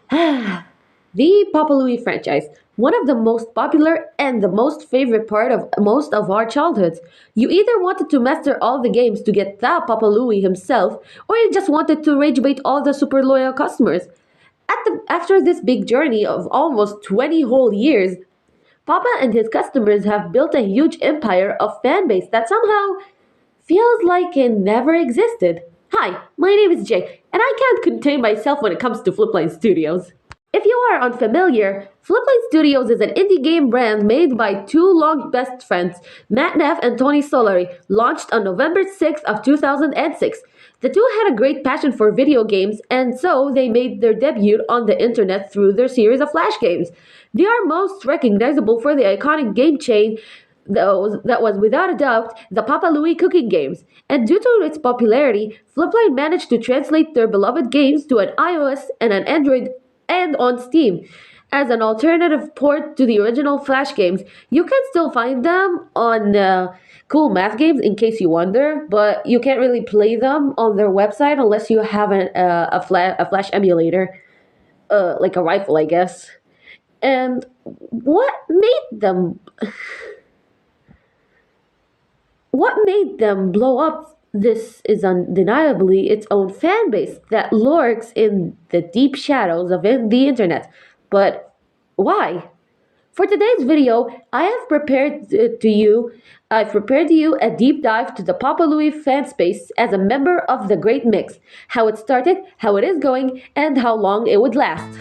The Papa Louie franchise, one of the most popular and the most favorite part of most of our childhoods. You either wanted to master all the games to get the Papa Louie himself, or you just wanted to rage bait all the super loyal customers. After this big journey of almost 20 whole years, Papa and his customers have built a huge empire of fan base that somehow feels like it never existed. Hi, my name is Jay, and I can't contain myself when it comes to Flipline Studios. If you are unfamiliar, Flipline Studios is an indie game brand made by two long best friends, Matt Neff and Tony Solari, launched on November 6th of 2006. The two had a great passion for video games, and so they made their debut on the internet through their series of Flash games. They are most recognizable for the iconic game chain that was without a doubt the Papa Louie cooking games, and due to its popularity, Flipline managed to translate their beloved games to an iOS and an Android and on Steam. As an alternative port to the original Flash games, you can still find them on Cool Math Games in case you wonder, but you can't really play them on their website unless you have a Flash emulator, like a rifle, I guess. And what made them what made them blow up? This is undeniably its own fan base that lurks in the deep shadows of the internet. But why? For today's video, I've prepared you a deep dive to the Papa Louie fan space as a member of the Great Mix, how it started, how it is going, and how long it would last.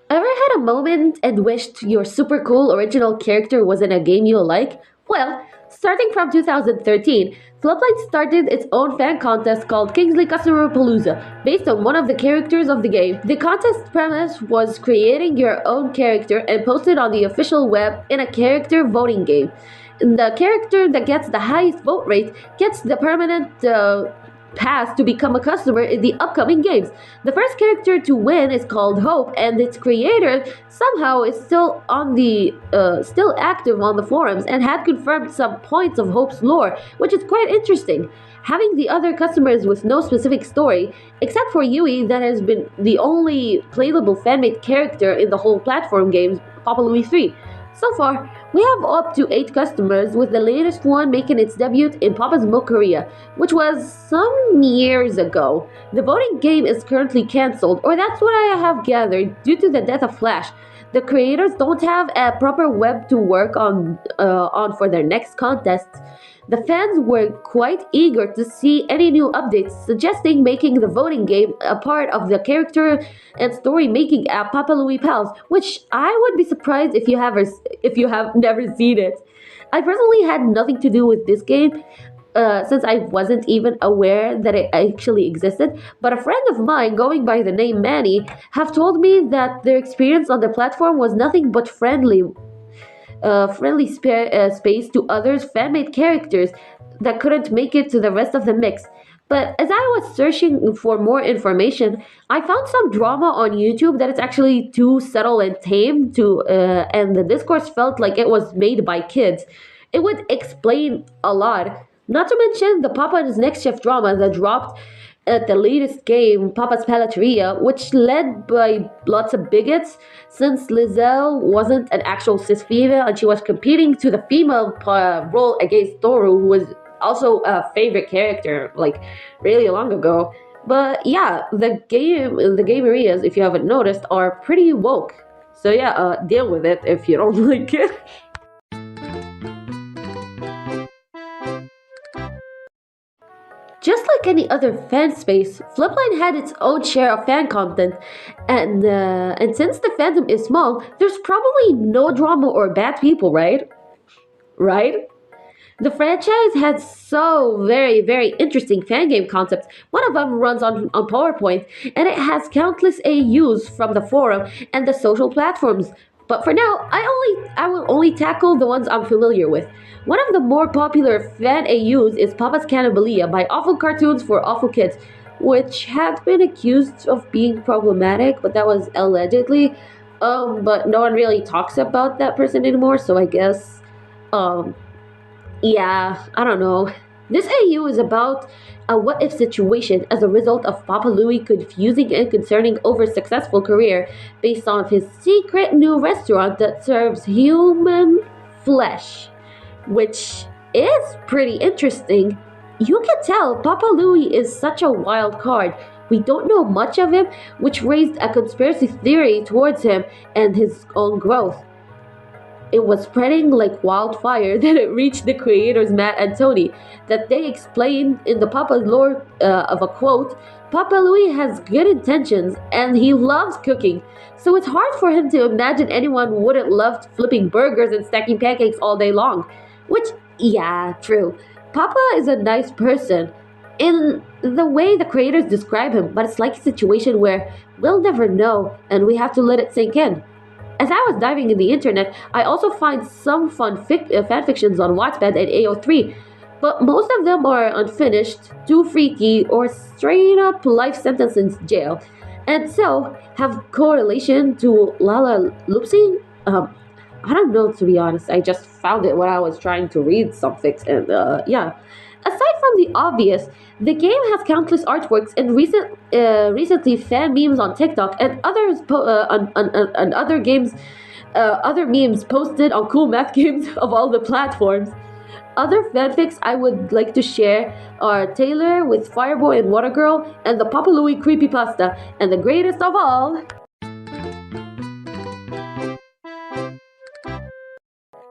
Ever had a moment and wished your super cool original character was in a game you like? Well, starting from 2013, Flipline started its own fan contest called Kingsley Customer Palooza, based on one of the characters of the game. The contest premise was creating your own character and post it on the official web in a character voting game. The character that gets the highest vote rate gets the permanent pass to become a customer in the upcoming games. The first character to win is called Hope, and its creator somehow is still active on the forums and had confirmed some points of Hope's lore, which is quite interesting. Having the other customers with no specific story, except for Yui, that has been the only playable fan-made character in the whole platform games, Papa Louie 3. So far, we have up to 8 customers, with the latest one making its debut in Papa's Milk Korea, which was some years ago. The voting game is currently cancelled, or that's what I have gathered, due to the death of Flash. The creators don't have a proper web to work on for their next contest. The fans were quite eager to see any new updates, suggesting making the voting game a part of the character and story making app Papa Louie Pals, which I would be surprised if you have never seen it. I personally had nothing to do with this game, since I wasn't even aware that it actually existed, but a friend of mine going by the name Manny have told me that their experience on the platform was nothing but space to others' fan-made characters that couldn't make it to the rest of the mix. But as I was searching for more information, I found some drama on YouTube that it's actually too subtle and tame and the discourse felt like it was made by kids. It would explain a lot. Not to mention the Papa and his next chef drama that dropped at the latest game, Papa's Palateria, which led by lots of bigots, since Lizelle wasn't an actual cis female and she was competing to the female role against Toru, who was also a favorite character, like really long ago. But yeah, the game areas, if you haven't noticed, are pretty woke. So yeah, deal with it if you don't like it. Just like any other fan space, Flipline had its own share of fan content, and since the fandom is small, there's probably no drama or bad people, right? Right? The franchise has so very interesting fan game concepts. One of them runs on PowerPoint, and it has countless AUs from the forum and the social platforms. But for now, I will only tackle the ones I'm familiar with. One of the more popular fan AUs is Papa's Cannibalia by Awful Cartoons for Awful Kids, which had been accused of being problematic, but that was allegedly. But no one really talks about that person anymore, so I guess um yeah, I don't know. This AU is about a what if situation as a result of Papa Louie confusing and concerning over successful career based on his secret new restaurant that serves human flesh, which is pretty interesting. You can tell Papa Louie is such a wild card. We don't know much of him, which raised a conspiracy theory towards him and his own growth. It was spreading like wildfire that it reached the creators Matt and Tony. That they explained in the Papa lore of a quote, Papa Louis has good intentions and he loves cooking. So it's hard for him to imagine anyone wouldn't love flipping burgers and stacking pancakes all day long. Which, yeah, true. Papa is a nice person in the way the creators describe him, but it's like a situation where we'll never know and we have to let it sink in. As I was diving in the internet, I also find some fanfictions on Wattpad and AO3, but most of them are unfinished, too freaky, or straight up life sentence in jail, and so have correlation to Lala Loopsy. I don't know, to be honest. I just found it when I was trying to read some fics, and yeah. Aside from the obvious, the game has countless artworks and recently fan memes on TikTok and others and other games, other memes posted on cool math games of all the platforms. Other fanfics I would like to share are Taylor with Fireboy and Water Girl and the Papa Louie creepypasta, and the greatest of all,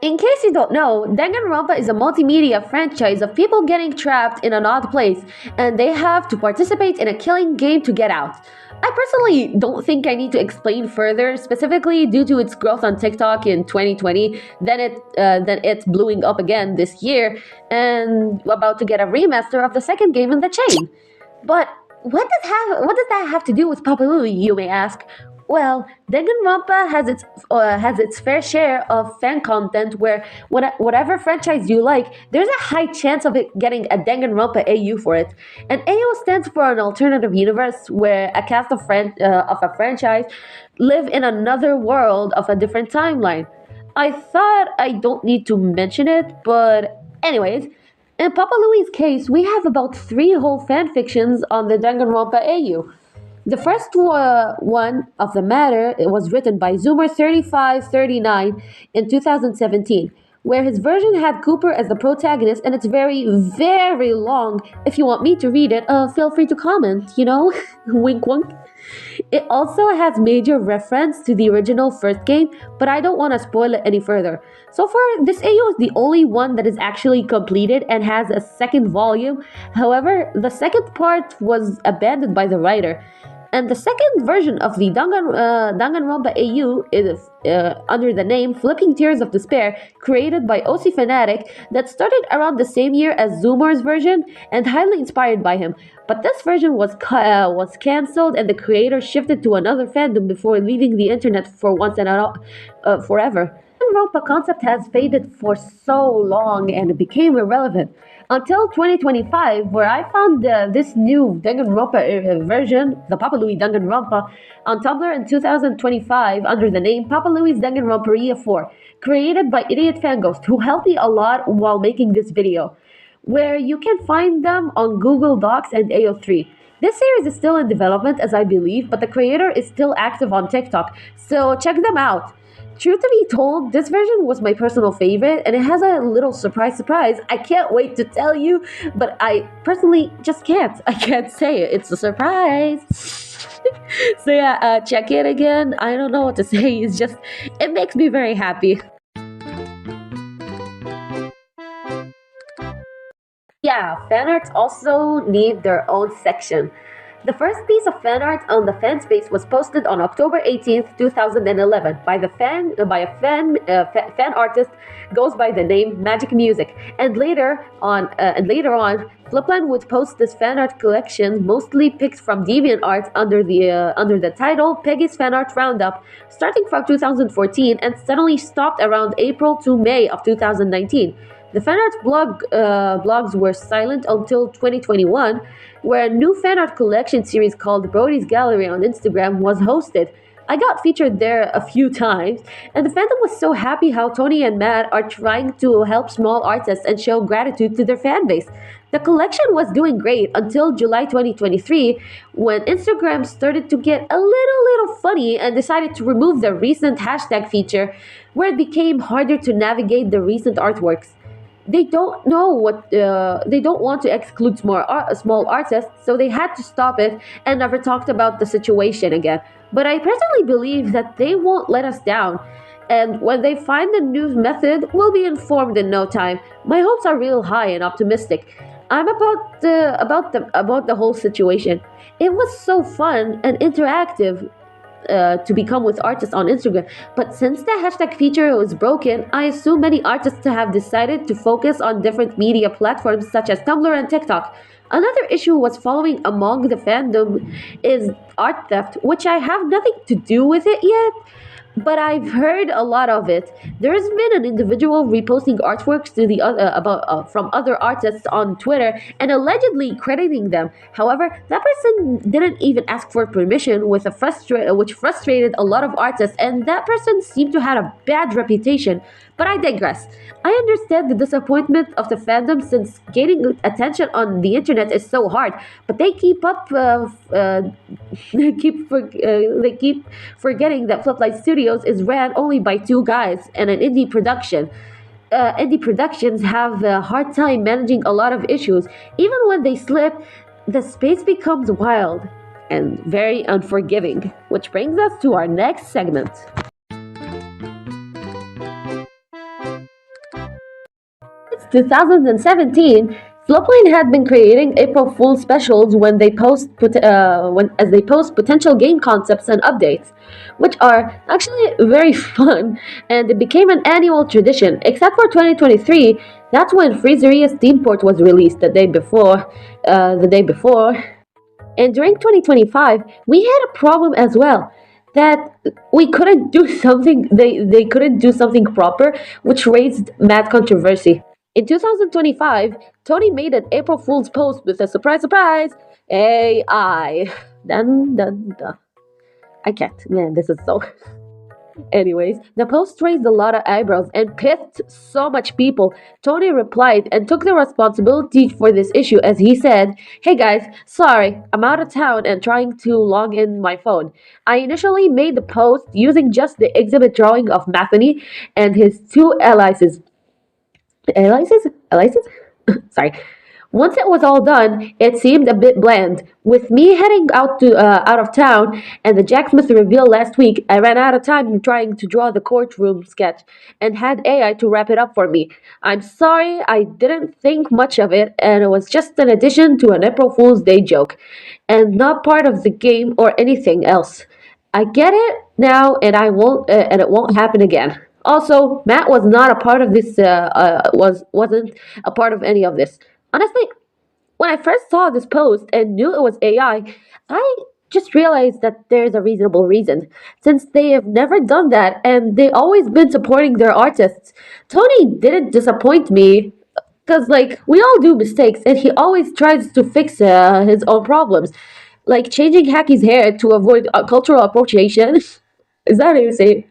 in case you don't know, Danganronpa is a multimedia franchise of people getting trapped in an odd place, and they have to participate in a killing game to get out. I personally don't think I need to explain further, specifically due to its growth on TikTok in 2020, then it's blowing up again this year, and about to get a remaster of the second game in the chain. But what does that have to do with Papa Louie, you may ask? Well, Danganronpa has its fair share of fan content where whatever franchise you like, there's a high chance of it getting a Danganronpa AU for it. And AU stands for an alternative universe where a cast of a franchise live in another world of a different timeline. I thought I don't need to mention it, but anyways, in Papa Louie's case, we have about three whole fanfictions on the Danganronpa AU. The first one of the matter it was written by Zoomer3539 in 2017, where his version had Cooper as the protagonist, and it's very, very long. If you want me to read it, feel free to comment, wink wink. It also has major reference to the original first game, but I don't want to spoil it any further. So far, this AO is the only one that is actually completed and has a second volume. However, the second part was abandoned by the writer. And the second version of the Danganronpa AU is under the name Flipping Tears of Despair, created by OC Fanatic, that started around the same year as Zoomer's version and highly inspired by him. But this version was cancelled, and the creator shifted to another fandom before leaving the internet for once and forever. The Danganronpa concept has faded for so long and it became irrelevant until 2025, where I found this new Danganronpa version, the Papa Louie Danganronpa, on Tumblr in 2025 under the name Papa Louie's Danganronpa 4, created by Idiot Fanghost, who helped me a lot while making this video, where you can find them on Google Docs and AO3. This series is still in development, as I believe, but the creator is still active on TikTok, so check them out. Truth to be told, this version was my personal favorite, and it has a little surprise. I can't wait to tell you, but I personally just can't. I can't say it. It's a surprise. So yeah, check it again. I don't know what to say. It makes me very happy. Yeah, fan arts also need their own section. The first piece of fan art on the fan space was posted on October 18th, 2011 by a fan artist goes by the name Magic Music, and later on Flipland would post this fan art collection, mostly picked from DeviantArt under the title Peggy's Fan Art Roundup, starting from 2014 and suddenly stopped around April to May of 2019. The fan art blogs were silent until 2021, where a new fan art collection series called Brody's Gallery on Instagram was hosted. I got featured there a few times, and the fandom was so happy how Tony and Matt are trying to help small artists and show gratitude to their fan base. The collection was doing great until July 2023 when Instagram started to get a little funny and decided to remove the recent hashtag feature where it became harder to navigate the recent artworks. They don't want to exclude small artists, so they had to stop it and never talked about the situation again. But I personally believe that they won't let us down, and when they find the new method, we'll be informed in no time. My hopes are real high and optimistic. I'm about the whole situation. It was so fun and interactive to become with artists on Instagram. But since the hashtag feature was broken, I assume many artists have decided to focus on different media platforms such as Tumblr and TikTok. Another issue was following among the fandom is art theft, which I have nothing to do with it yet, but I've heard a lot of it. There's been an individual reposting artworks to the other about from other artists on Twitter and allegedly crediting them. However, that person didn't even ask for permission, which frustrated a lot of artists, and that person seemed to have a bad reputation. But I digress. I understand the disappointment of the fandom since gaining attention on the internet is so hard, but they keep up. They keep forgetting that Fliplight Studios is ran only by two guys and an indie production. Indie productions have a hard time managing a lot of issues. Even when they slip, the space becomes wild and very unforgiving. Which brings us to our next segment. 2017, Flopline had been creating April Fool specials when they post potential game concepts and updates, which are actually very fun, and it became an annual tradition. Except for 2023, that's when Freezeria's Steam port was released the day before. And during 2025, we had a problem as well that we couldn't do something they couldn't do something proper, which raised mad controversy. In 2025, Tony made an April Fool's post with a surprise AI. Dun dun dun. I can't. Man, this is so. Anyways, the post raised a lot of eyebrows and pissed so much people. Tony replied and took the responsibility for this issue as he said, "Hey guys, sorry, I'm out of town and trying to log in my phone. I initially made the post using just the exhibit drawing of Matheny and his two allies. Allies? Sorry. Once it was all done, it seemed a bit bland. With me heading out of town and the Jack Smith reveal last week, I ran out of time trying to draw the courtroom sketch and had AI to wrap it up for me. I'm sorry, I didn't think much of it, and it was just an addition to an April Fool's Day joke, and not part of the game or anything else. I get it now, and it won't happen again." Also, Matt was not a part of this. Wasn't a part of any of this. Honestly, when I first saw this post and knew it was I just realized that there's a reasonable reason. Since they have never done that and they always been supporting their artists, Tony didn't disappoint me because, like, we all do mistakes and he always tries to fix his own problems. Like changing Hacky's hair to avoid cultural appropriation. Is that how you say it?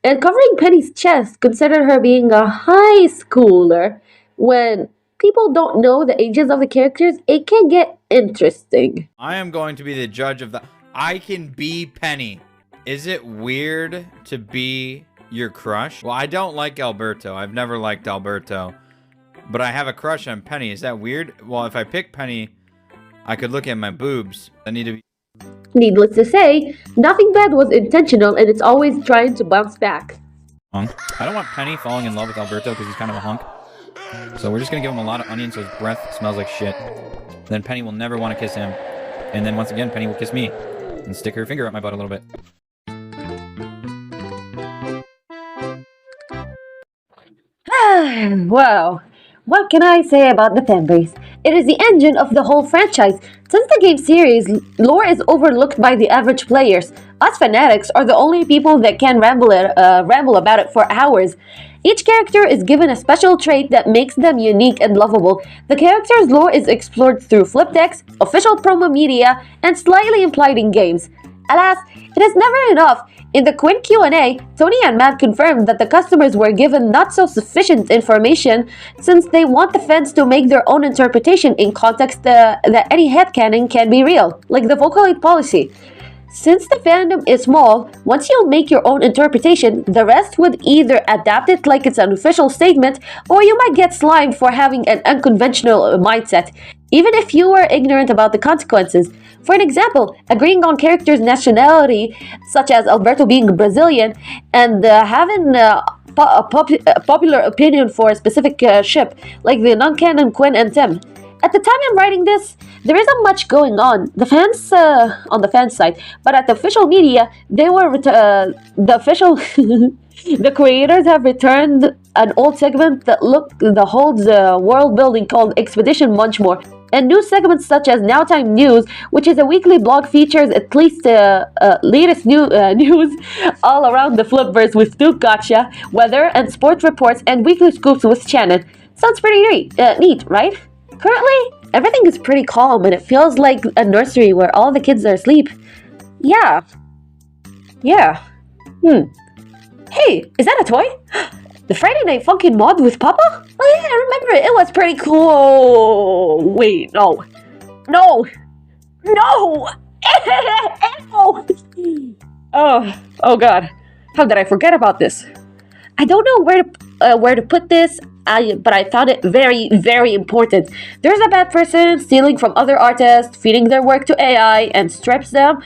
And covering Penny's chest considered her being a high schooler. When people don't know the ages of the characters, it can get interesting. I am going to be the judge of that. I can be Penny. Is it weird to be your crush? Well, I don't like Alberto. I've never liked Alberto. But I have a crush on Penny. Is that weird? Well, if I pick Penny, I could look at my boobs. I need to be... Needless to say, nothing bad was intentional and it's always trying to bounce back. I don't want Penny falling in love with Alberto because he's kind of a hunk. So we're just going to give him a lot of onions so his breath smells like shit. Then Penny will never want to kiss him. And then once again, Penny will kiss me and stick her finger up my butt a little bit. Wow. What can I say about the fanbase? It is the engine of the whole franchise. Since the game series, lore is overlooked by the average players. Us fanatics are the only people that can ramble about it for hours. Each character is given a special trait that makes them unique and lovable. The character's lore is explored through flip decks, official promo media, and slightly implied in games. Alas, it is never enough. In the Quinn Q&A, Tony and Matt confirmed that the customers were given not so sufficient information since they want the fans to make their own interpretation in context that any headcanon can be real, like the Vocaloid policy. Since the fandom is small, once you make your own interpretation, the rest would either adapt it like it's an official statement, or you might get slimed for having an unconventional mindset, even if you were ignorant about the consequences. For an example, agreeing on characters' nationality, such as Alberto being Brazilian, and having a popular opinion for a specific ship, like the non-canon Quinn and Tim. At the time I'm writing this, there isn't much going on. The fans on the fan site, but at the official media, they were the official. The creators have returned an old segment that holds world building called Expedition Munchmore, and new segments such as Nowtime News, which is a weekly blog features at least latest news all around the Flipverse with Duke Gotcha, weather and sport reports, and weekly scoops with Shannon. Sounds pretty neat, right? Currently, everything is pretty calm and it feels like a nursery where all the kids are asleep. Yeah. Yeah. Hey, is that a toy? The Friday Night Funkin' mod with Papa? Oh yeah, I remember it. It was pretty cool. Wait, no. No! No! Oh god. How did I forget about this? I don't know where to put this, but I found it very, very important. There's a bad person stealing from other artists, feeding their work to AI, and strips off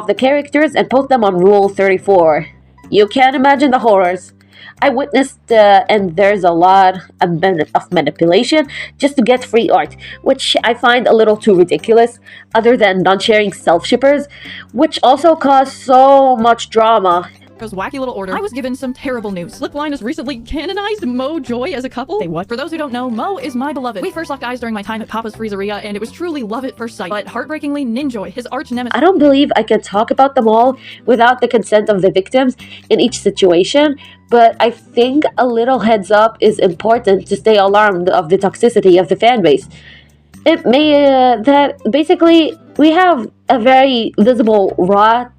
the characters and posts them on Rule 34. You can't imagine the horrors. I witnessed, and there's a lot of manipulation just to get free art, which I find a little too ridiculous, other than non-sharing self-shippers, which also cause so much drama. Wacky little order. I was given some terrible news. Slipline has recently canonized Mo Joy as a couple. Hey, what? For those who don't know, Mo is my beloved. We first locked eyes during my time at Papa's Freezeria, and it was truly love at first sight. But heartbreakingly, Ninjoy, his arch nemesis. I don't believe I can talk about them all without the consent of the victims in each situation, but I think a little heads up is important to stay alarmed of the toxicity of the fanbase. It may that basically we have a very visible rot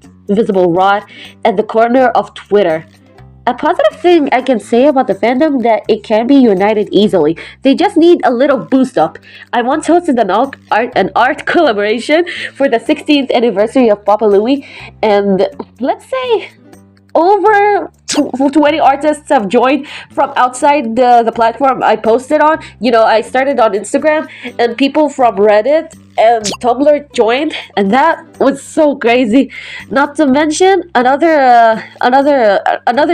at the corner of Twitter. A positive thing I can say about the fandom that it can be united easily. They just need a little boost up. I once hosted an art collaboration for the 16th anniversary of Papa Louie, and let's say over 20 artists have joined from outside the platform I posted on. You know, I started on Instagram, and people from Reddit and Tumblr joined, and that was so crazy. Not to mention another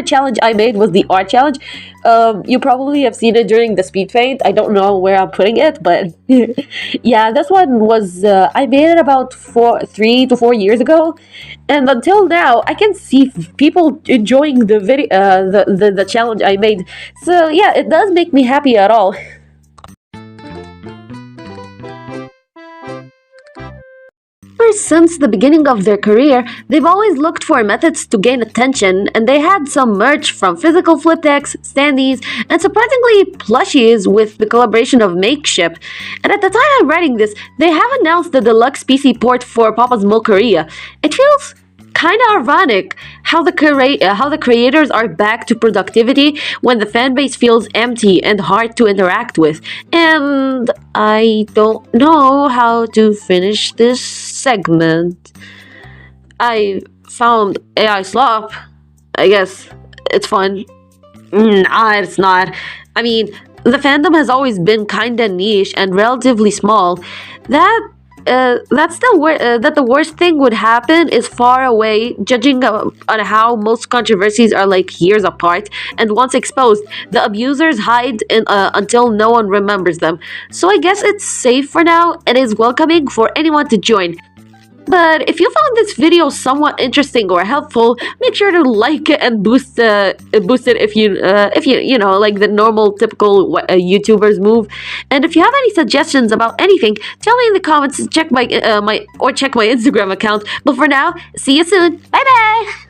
challenge I made was the art challenge. You probably have seen it during the speedpaint. I don't know where I'm putting it, but yeah, this one was I made it about 3 to 4 years ago, and until now I can see people enjoying the video, the challenge I made. So yeah, it does make me happy at all. Since the beginning of their career, they've always looked for methods to gain attention, and they had some merch from physical flip decks, standees, and surprisingly plushies with the collaboration of Makeship. And at the time I'm writing this, they have announced the deluxe PC port for Papa's Molkeria. It feels kind of ironic how the creators are back to productivity when the fanbase feels empty and hard to interact with. And I don't know how to finish this segment. I found AI slop. I guess it's fun. Nah, it's not. I mean, the fandom has always been kinda niche and relatively small. That the worst thing would happen is far away, judging on how most controversies are like years apart, and once exposed, the abusers hide until no one remembers them. So I guess it's safe for now and is welcoming for anyone to join. But if you found this video somewhat interesting or helpful, make sure to like it and boost it if you know, like the normal typical YouTubers move. And if you have any suggestions about anything, tell me in the comments. Check my Instagram account. But for now, see you soon. Bye bye.